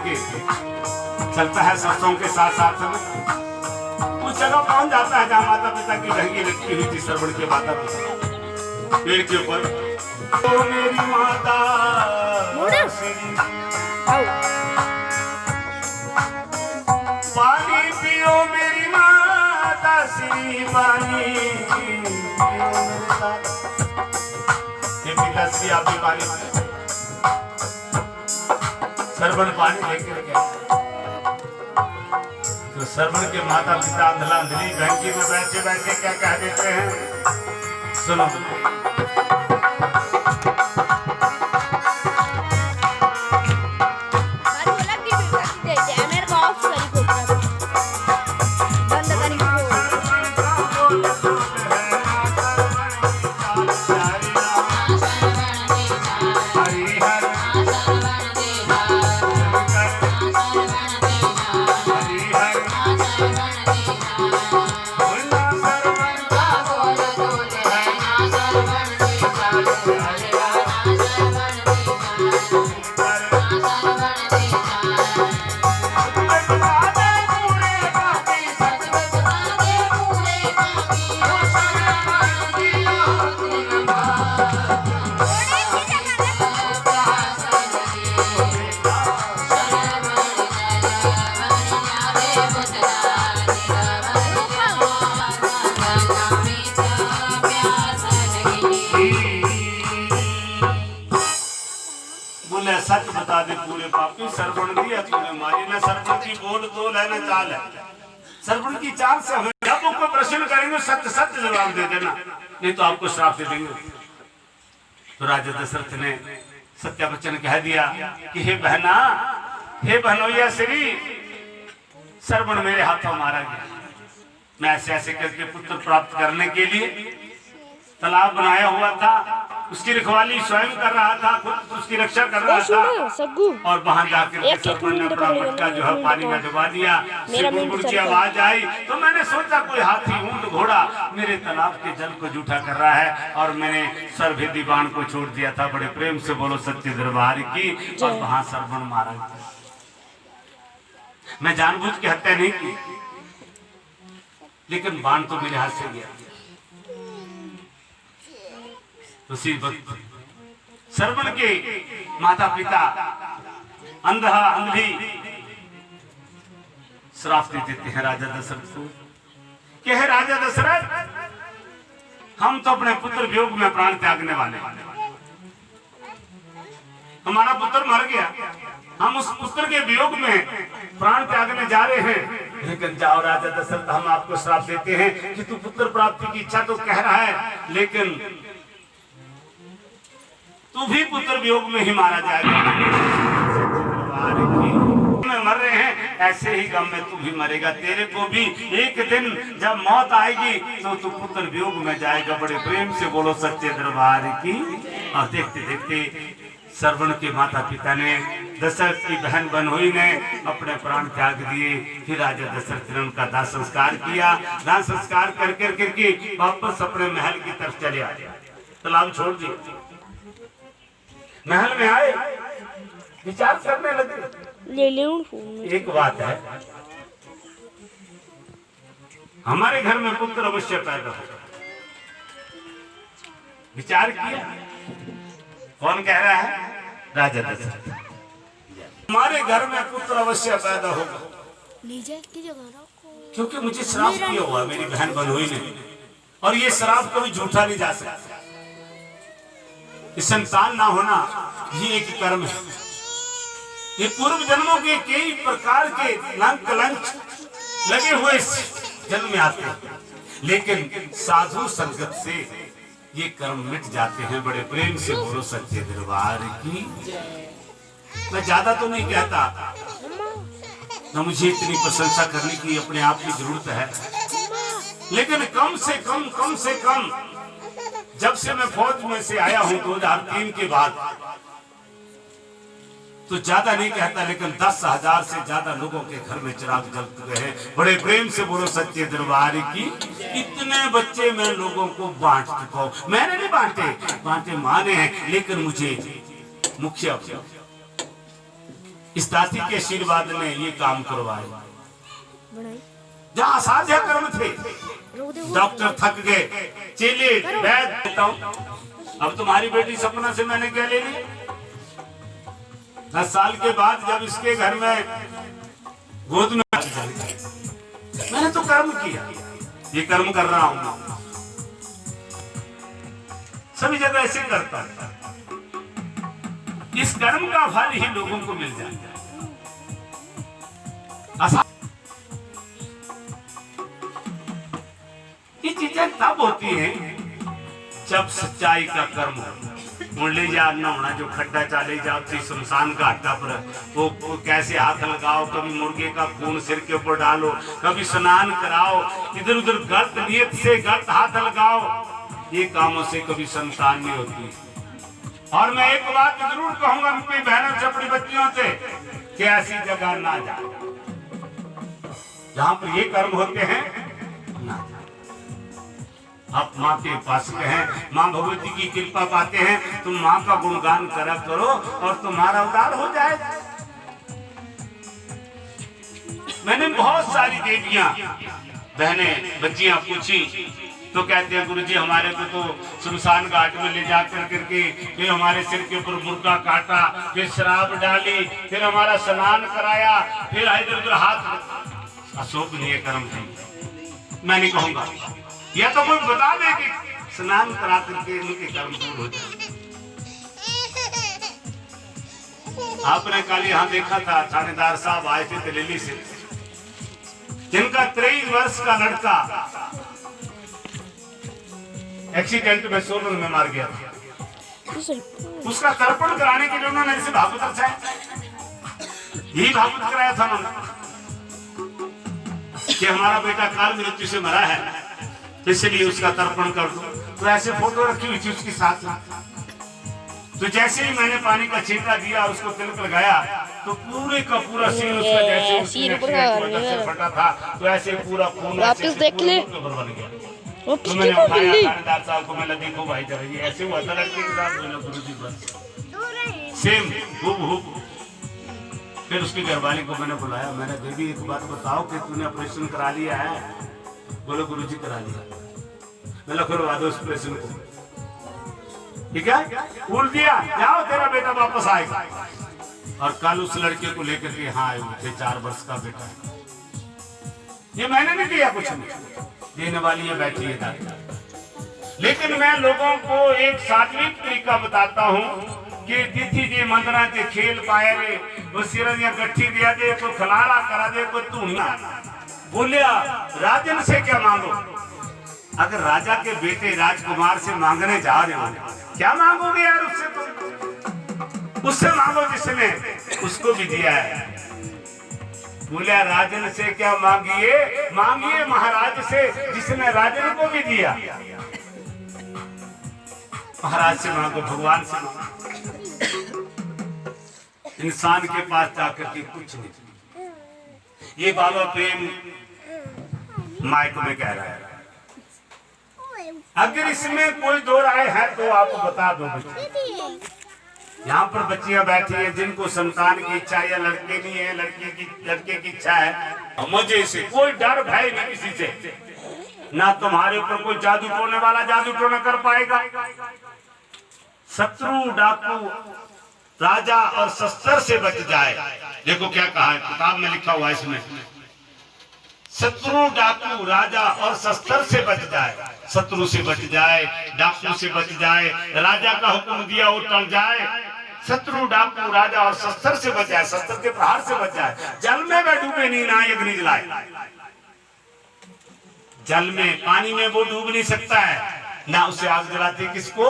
करके चलता है सरसों के साथ साथ में। उस जगह पहुंच जाता है जहाँ माता पिता की लहंगी लटकी हुई थी। श्रवण के माता पिता पेड़ के ऊपर, तो मेरी माता पानी पियो मेरी माता श्री पानी पिता श्री आप भी पानी। श्रवण पानी लेकर गया तो श्रवण के माता पिता अंधला अंधली घंटी में बैठे बैठे क्या कह देते हैं, सुनो। सच बता दे पूरे पापी, श्रवण दिया तूने मारी न। श्रवण की बोल तो लेना चाल है, श्रवण की चाल से हमें जब आपको प्रश्न करेंगे सत्य सत्य जवाब दे देना, नहीं तो आपको श्राप दे देंगे। तो राजा दशरथ ने सत्य वचन कह दिया कि हे बहना, हे बहनोइया श्री, श्रवण मेरे हाथों मारा गया। मैं ऐसे ऐसे करके पुत्र प्राप्त करने के लिए तालाब बनाया हुआ था, उसकी रखवाली स्वयं कर रहा था, खुद उसकी रक्षा कर रहा था। और वहां जाकर श्रवण ने अपना मटका जो है पानी में डुबा दिया। गुड़गुड़ की आवाज आई तो मैंने सोचा कोई हाथी ऊंट घोड़ा मेरे तालाब के जल को जूठा कर रहा है, और मैंने सर्वभेदी बाण को छोड़ दिया था। बड़े प्रेम से बोलो सत्य दरबार की। और वहां श्रवण मारा गया। मैं जानबूझ के हत्या नहीं की, लेकिन बाण तो मेरे हाथ से गया। उसी वक्त श्रवण के माता पिता अंधा अंधी श्राप दे देते हैं राजा दशरथ को कि हे राजा दशरथ, हम तो अपने पुत्र वियोग में प्राण त्यागने वाले, हमारा पुत्र मर गया, हम उस पुत्र के वियोग में प्राण त्यागने जा रहे हैं। लेकिन जाओ राजा दशरथ, हम आपको श्राप देते हैं कि तू पुत्र प्राप्ति की इच्छा तो कह रहा है, लेकिन तू भी पुत्र वियोग में ही मारा जाएगा। में मर रहे हैं ऐसे ही गम में तू भी मरेगा। तेरे को भी एक दिन जब मौत आएगी तो तू पुत्र वियोग में जाएगा। बड़े प्रेम से बोलो सच्चे दरबार की। और देखते देखते श्रवण के माता पिता ने, दशरथ की बहन बनोई ने अपने प्राण त्याग दिए। फिर राजा दशरथ ने उनका दाह संस्कार किया। दाह संस्कार कर करके वापस अपने महल की तरफ चले आए। तालाब छोड़ दिए, महल में आए, विचार करने लगे। एक बात है, हमारे घर में पुत्र अवश्य पैदा होगा। विचार किया, कौन कह रहा है? राजा दशरथ। हमारे घर में पुत्र अवश्य पैदा होगा, क्योंकि मुझे श्राप किया हुआ मेरी बहन बनोई ने, और ये श्राप कभी झूठा नहीं जा सकता। संतान ना होना ये एक कर्म है। ये पूर्व जन्मों के कई प्रकार के कलंक लगे हुए जन्म में आते हैं, लेकिन साधु संगत से ये कर्म मिट जाते हैं। बड़े प्रेम से बोलो सच्चे दरबार की। मैं ज्यादा तो नहीं कहता, न मुझे इतनी प्रशंसा करने की अपने आप की जरूरत है, लेकिन कम से कम जब से मैं फौज में से आया हूं 2003 के बाद, तो ज्यादा नहीं कहता, लेकिन 10,000 से ज्यादा लोगों के घर में चिराग जल चुके हैं। बड़े प्रेम से बोलो सच्चे दरबार की। इतने बच्चे मैं लोगों को बांट चुका हूं। मैंने नहीं बांटे माने हैं, लेकिन मुझे मुखिया इस दाती के आशीर्वाद ने ये काम करवाए। जहाँ असाध्य कर्म थे, डॉक्टर थक गए, चेले वैद देता हूं, अब तुम्हारी बेटी सपना से मैंने क्या ले ली। 10 साल के बाद जब इसके घर में गोद में मैंने तो कर्म किया, ये कर्म कर रहा हूं, सभी जगह ऐसे करता है। इस कर्म का फल ही लोगों को मिल जाता है। ये चीजें तब होती हैं जब सच्चाई का कर्म हो। मुरली जा न होना जो खड्डा चाले जाओ शमशान घाटा पर, वो कैसे हाथ लगाओ, कभी मुर्गे का खून सिर के ऊपर डालो, कभी स्नान कराओ, इधर उधर गलत नियत से गलत हाथ लगाओ, ये कामों से कभी संतान नहीं होती। और मैं एक बात जरूर कहूंगा अपनी बहनों से, अपनी बच्चियों से, कि ऐसी जगह ना जाओ जहां पर ये कर्म होते हैं, ना जाओ। आप माँ के पास हैं, माँ भगवती की कृपा पाते हैं, तुम माँ का गुणगान करा करो और तुम्हारा उद्धार हो जाएगा। मैंने बहुत सारी देवियां बहनें बच्चियां पूछी तो कहते हैं गुरुजी हमारे को तो शमशान घाट में ले जा करके फिर हमारे सिर के ऊपर मुर्गा काटा, फिर शराब डाली, फिर हमारा स्नान कराया, फिर इधर उधर हाथ अशोभनीय कर्म थे। मैं नहीं कहूंगा, या तो कोई बता दे कि स्नान करा करके इनके कर्म दूर हो जाए। आपने कल यहाँ देखा था थानेदार साहब आए थे दिल्ली से, जिनका 23 वर्ष का लड़का एक्सीडेंट में सोलन में मार गया था। उसका तर्पण कराने के लिए उन्होंने ऐसे भागवत यही भागवत कराया था उन्होंने कि हमारा बेटा काल मृत्यु से मरा है, इसलिए उसका तर्पण कर दो। तो ऐसे फोटो रखी हुई थी उसके साथ। तो जैसे ही मैंने पानी का छींटा दिया, उसको तिलक लगाया, तो पूरे का पूरा सिर उसका जैसे फटा था, तो ऐसे पूरा खून वापस देख ले बन गया। तो मैंने उठाया थानेदार साहब को, मैंने देखो भाई जरा ये ऐसे हुआ था लड़के के साथ, बोला गुरुजी बस सेम हुबहू। फिर उसकी घरवाली को मैंने बुलाया, मैंने बेबी एक बात बताओ कि तूने ऑपरेशन करा लिया है? बोलो गुरुजी करा लिया। मैं करवा दो उस ऑपरेशन को, ठीक है, बोल दिया जाओ तेरा बेटा वापस आएगा। और कल उस लड़के को लेकर के यहाँ आए थे, 4 वर्ष का बेटा। ये मैंने नहीं दिया, कुछ नहीं देने वाली है, बैठी है दादी। लेकिन मैं लोगों को एक सात्विक तरीका बताता हूँ कि तिथि जे मंदरा जे खेल पाए रे, वो सिर या गट्ठी दिया दे, कोई खलाड़ा करा दे, कोई धूना बोलिया राजन से क्या मांगो। अगर राजा के बेटे राजकुमार से मांगने जा रहे हो, क्या मांगोगे यार उससे? तो उससे मांगो जिसने उसको भी दिया है। बोलिया राजन से क्या मांगिए, मांगिए महाराज से जिसने राजन को भी दिया। महाराज से मांगो, भगवान से मांगो। इंसान के पास जाकर के कुछ नहीं। ये बाबा प्रेम माइक में कह रहा है। अगर इसमें कोई दो राय है तो आप बता दो। यहाँ पर बच्चियां बैठी हैं जिनको संतान की इच्छा है, या लड़के नहीं है लड़के की इच्छा है। मुझे इसे कोई डर भय नहीं किसी से, ना तुम्हारे ऊपर कोई जादू टोने वाला जादू टोना कर पाएगा। शत्रु डाकू राजा और शस्त्र से बच जाए। देखो क्या कहा है, किताब में लिखा हुआ है इसमें, शत्रु डाकू राजा और शस्त्र से बच जाए। शत्रु से बच जाए, डाकू से बच जाए, राजा का हुक्म दिया वो टल जाए। शत्रु डाकू राजा और शस्त्र से बच जाए, शस्त्र के प्रहार से बच जाए। जल में वह डूबे नहीं, ना अग्नि जलाए। जल में पानी में वो डूब नहीं सकता है, ना उसे आग जलाती। किसको?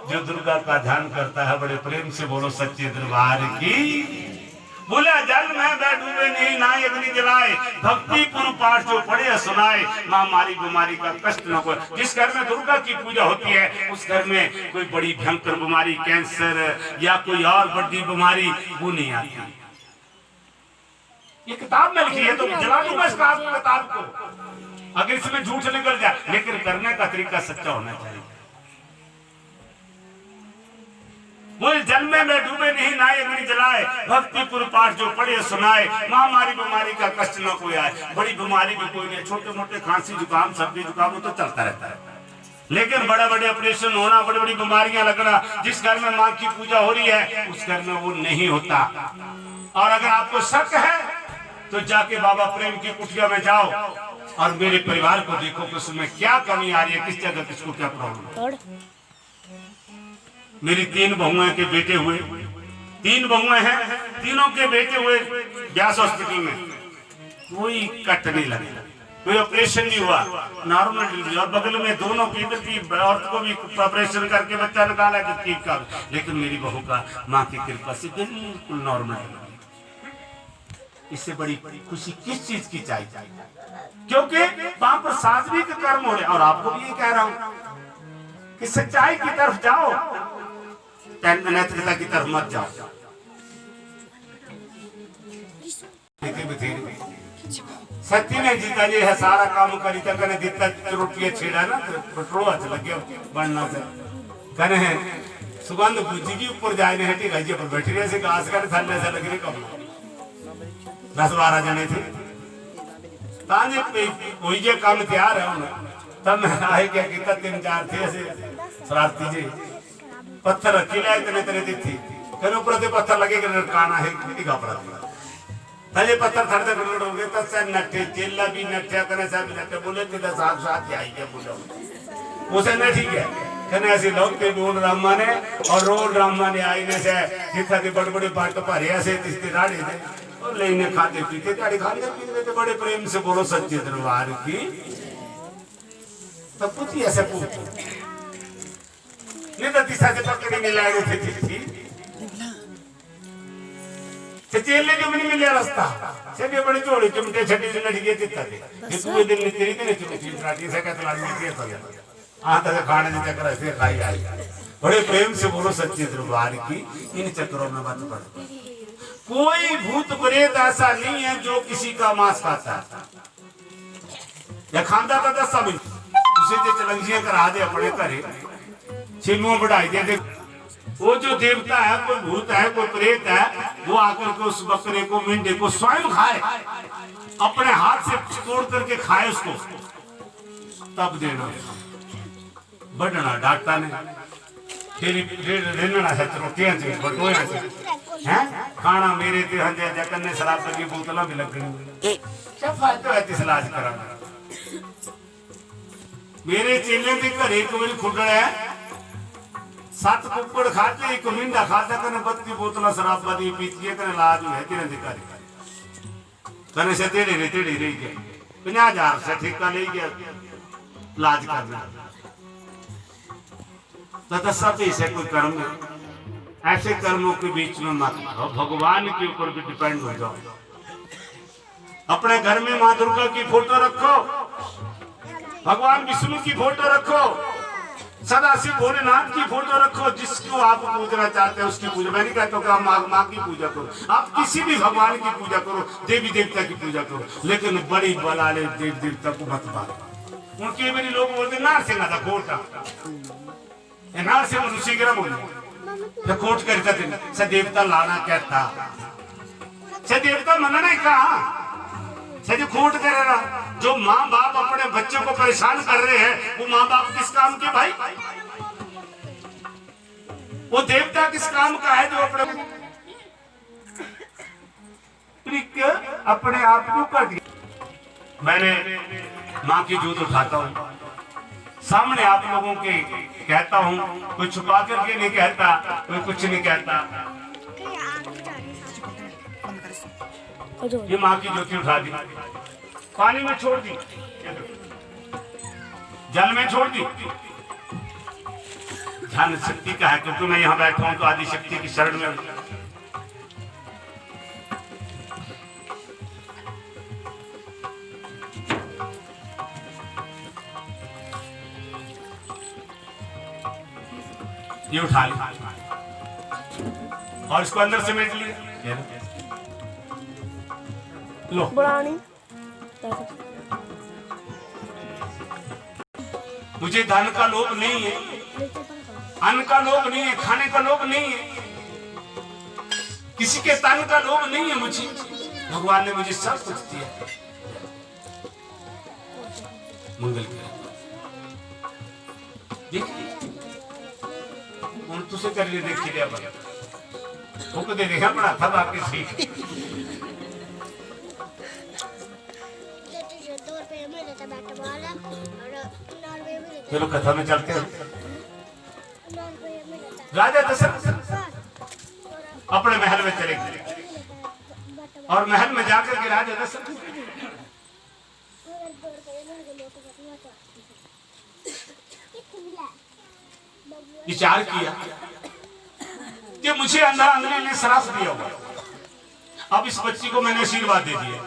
जो दुर्गा का ध्यान करता है। बड़े प्रेम से बोलो सच्चे दरबार की। बोले जल में वह डूबे नहीं, ना अग्नि जलाए। भक्ति पूर्व पाठ जो पढ़े सुनाए, महामारी बीमारी का कष्ट न हो। जिस घर में दुर्गा की पूजा होती है उस घर में कोई बड़ी भयंकर बीमारी, कैंसर या कोई और बड़ी बीमारी वो नहीं आती। ये किताब में लिखी है, तो जला दूंगा इस किताब को अगर इसमें झूठ निकल जाए। लेकिन करने का तरीका सच्चा होना चाहिए। वो जन्मे में डूबे नहीं नाये अग्नि जलाए, भक्ति पुर पाठ जो पढ़े सुनाए, महामारी बीमारी का कष्ट न कोई आए। बड़ी बीमारी भी कोई नहीं, छोटे मोटे खांसी जुकाम सर्दी जुकाम वो तो चलता रहता है, लेकिन बड़े बड़े ऑपरेशन होना, बड़ी बड़ी बीमारियां लगना, जिस घर में माँ की पूजा हो रही है उस घर में वो नहीं होता। और अगर आपको शक है तो जाके बाबा प्रेम की कुटिया में जाओ और मेरे परिवार को देखो कि उसमें क्या कमी आ रही है, किस जगह किसको क्या प्रॉब्लम है। मेरी 3 बहुएं के बेटे हुए, 3 बहुएं हैं, तीनों के बेटे हुए व्यास हॉस्पिटल में, कोई कट नहीं लगे, कोई ऑपरेशन नहीं हुआ, नॉर्मल डिलीवरी। और बगल में दोनों की औरत को भी ऑपरेशन करके बच्चा निकाला का, लेकिन मेरी बहू का माँ की कृपा से बिल्कुल नॉर्मल डिलीवरी। इससे बड़ी खुशी किस चीज की चाहिए? क्योंकि वहां पर सात्विक कर्म हो रहे। और आपको भी ये कह रहा हूं कि सच्चाई की तरफ जाओ, नैतिकता की तरफ मत जाओ। सत्य ने जीता जी है सारा काम करी तक ने दिता रोटियां छेड़ा ना पेट्रोल अच्छा लगे बनना से कने है सुगंध बुझी की ऊपर जाए ने हटी गई पर बैठी रहे से घास का थल्ले से लग रही कब 10-12 जने थे ताने पे कोई जे काम तैयार है उन्हें तब आए क्या कितना 3-4 थे ऐसे शरारती जी पत्थर रखी लाए तने तने दी थी कने ऊपर से पत्थर लगे कि काना है कितनी घबरा तले पत्थर थड़ते गड़गड़ हो गए तब से नट्ठे चेला भी नट्ठे कने सब नट्ठे बोले कि तो साथ साथ ही आई क्या बोला उसे न ठीक है कने ऐसे लोग के रोल रामा ने और रोल रामा ने आई ने से जितना के बड़े बड़े बाट भरे ऐसे तिस्ते राड़े थे और लेने खाते पीते गाड़ी खाते पीते थे बड़े प्रेम से बोलो सच्चे दरबार की तब कुछ ऐसे पूछो नहीं तो दिशा से पकड़ी नहीं लाए थे थी चेले जो नहीं मिले रास्ता से बड़ी जोड़ी चिमटे छड़ी से लड़के देता थे ये पूरे दिन में तेरी तेरे चिमटी राटी से कहता लाड़ी में था आता से खाने के चक्कर ऐसे खाई आई बड़े प्रेम से बोलो सच्चे दरबार की इन चक्करों में मत पड़ो। कोई भूत प्रेत ऐसा नहीं है जो किसी का मांस खाता है या खांदा था 10 साल उसे जो चलंगियां करा दे अपने घरे छिलुओं बढ़ाई दे। वो जो देवता है कोई भूत है कोई प्रेत है वो आकर के उस बकरे को मेंढे को स्वयं खाए अपने हाथ से तोड़ करके खाए उसको तब देना बढ़ना डॉक्टर ने फिर रेनना है रोटियां से बटोया से हैं खाना मेरे ते हंजे जकन ने शराब की बोतला भी लग गई सब फायदा है इस इलाज कराना। मेरे चेले के घर एक बजे खुड़ है 7 कुकड़ खाते 1 मींढा खाता कने 32 बोतला शराब बदी पीती है कने लाज है तेरे अधिकारी कने से तेरे रह गए 50,000 से ठेका ले गया लाज करना तो सब ऐसे कोई कर्म ऐसे कर्मों के बीच में मत रहो, भगवान के ऊपर भी डिपेंड हो जाओ। अपने घर में माँ दुर्गा की फोटो रखो, भगवान विष्णु की फोटो रखो, सदाशिव भोलेनाथ की फोटो रखो, जिसको आप पूजना चाहते हैं उसकी पूजा। मैं नहीं कहता हूँ कि आप माँ की पूजा करो, आप किसी भी भगवान की पूजा करो, देवी देवता की पूजा करो, लेकिन बड़ी बलाले देवी देवता को मत मारो। उनके मेरे लोग बोलते नारसिंह था कोटा नारसिंह ऋषि गिरा बोले कोट करता थे सदेवता लाना कहता सदेवता मनना कहा सज खोट करेगा। जो माँ बाप अपने बच्चों को परेशान कर रहे हैं वो माँ बाप किस काम के भाई? वो देवता किस काम का है जो अपने आप को कर दिया। मैंने माँ की जोत उठाता हूँ, सामने आप लोगों के कहता हूँ, कोई छुपा करके नहीं कहता, कोई कुछ नहीं कहता। ये माँ की ज्योति उठा दी, पानी में छोड़ दी, जल में छोड़ दी। ध्यान शक्ति का है, क्योंकि मैं यहाँ बैठा हूँ तो आदि शक्ति की शरण में। ये उठा ली और इसको अंदर समेट लिया। लो मुझे धन का लोभ नहीं है, अन्न का लोभ नहीं है, खाने का लोभ नहीं है, किसी के तन का लोभ नहीं है मुझे, भगवान ने मुझे सब कुछ दिया। मंगल करें देखिए उन तुसे कर लिए देख लिया बड़ा वो को दे देखा पड़ा था आपके ठीक चलो कथा में चलते हैं। राजा दशरथ अपने महल में चले गए और महल में जाकर के राजा दशरथ विचार किया कि मुझे अंधा अंधे ने श्राप दिया हुआ, अब इस बच्ची को मैंने आशीर्वाद दे दिया।